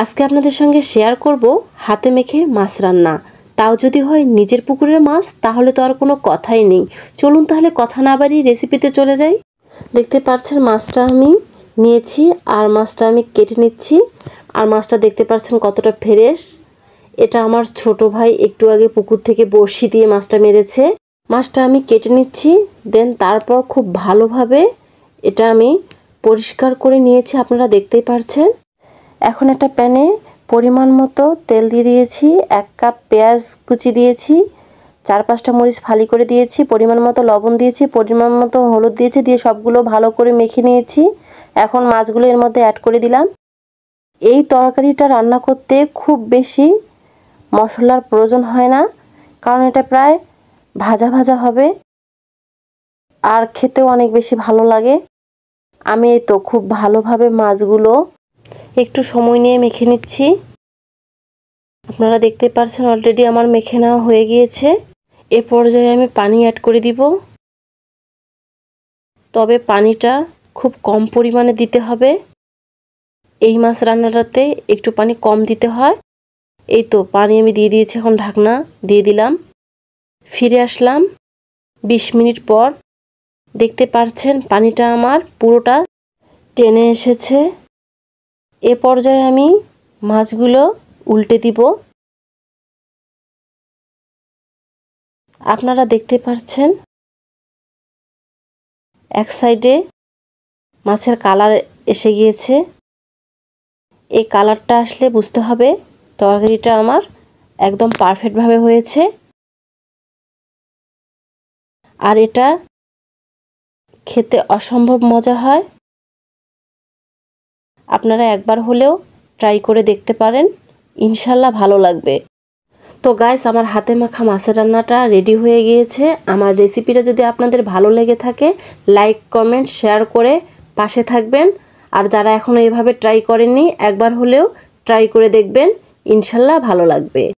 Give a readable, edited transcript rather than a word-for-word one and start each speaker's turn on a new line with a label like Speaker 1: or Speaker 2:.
Speaker 1: আজকে আপনাদের সঙ্গে শেয়ার করব হাতে মেখে মাছ রান্না। তাও যদি হয় নিজের পুকুরের মাছ, তাহলে তো আর কোনো কথাই নেই। চলুন তাহলে কথা না বাড়িয়ে রেসিপিতে চলে যাই। দেখতে পাচ্ছেন মাছটা আমি নিয়েছি আর মাছটা আমি কেটে নিচ্ছি। আর মাছটা দেখতে পাচ্ছেন কতটা ফ্রেশ। এটা আমার ছোট ভাই একটু আগে পুকুর থেকে বড়শি দিয়ে মাছটা মেরেছে। মাছটা আমি কেটে নিচ্ছি, দেন তারপর খুব ভালোভাবে এটা আমি পরিষ্কার করে নিয়েছি, আপনারা দেখতেই পাচ্ছেন। এখন একটা প্যানে পরিমাণ মতো তেল দিয়ে দিয়েছি, 1 কাপ পেঁয়াজ কুচি দিয়েছি, 4-5টা মরিচ ফালি করে দিয়েছি, পরিমাণ মতো লবণ দিয়েছি, পরিমাণ মতো হলুদ দিয়েছি, দিয়ে সবগুলো ভালো করে মেখে নিয়েছি। এখন মাছগুলো এর মধ্যে অ্যাড করে দিলাম। এই তরকারিটা রান্না করতে খুব বেশি মশলার প্রয়োজন হয় না, কারণ এটা প্রায় ভাজা ভাজা হবে আর খেতেও অনেক বেশি ভালো লাগে। আমি এই তো খুব ভালোভাবে মাছগুলো একটু সময় নিয়ে মেখে নিচ্ছি। আপনারা দেখতে পাচ্ছেন অলরেডি আমার মেখে নেওয়া হয়ে গিয়েছে। এ পর্যায়ে আমি পানি অ্যাড করে দিব, তবে পানিটা খুব কম পরিমাণে দিতে হবে। এই মাছ রান্নাটাতে একটু পানি কম দিতে হয়। এই তো পানি আমি দিয়ে দিয়েছি, এখন ঢাকনা দিয়ে দিলাম। ফিরে আসলাম 20 মিনিট পর। দেখতে পাচ্ছেন পানিটা আমার পুরোটা টেনে এসেছে। এ পর্যায়ে আমি মাছগুলো উল্টে দিব। আপনারা দেখতে পাচ্ছেন এক সাইডে মাছের কালার এসে গিয়েছে। এই কালারটা আসলে বুঝতে হবে তরকারিটা আমার একদম পারফেক্টভাবে হয়েছে। আর এটা খেতে অসম্ভব মজা হয়। আপনারা একবার হলেও ট্রাই করে দেখতে পারেন, ইনশাল্লাহ ভালো লাগবে। তো গাইস, আমার হাতে মাখা মাছের রান্নাটা রেডি হয়ে গিয়েছে। আমার রেসিপিটা যদি আপনাদের ভালো লেগে থাকে, লাইক কমেন্ট শেয়ার করে পাশে থাকবেন। আর যারা এখনও এভাবে ট্রাই করেননি, একবার হলেও ট্রাই করে দেখবেন, ইনশাল্লাহ ভালো লাগবে।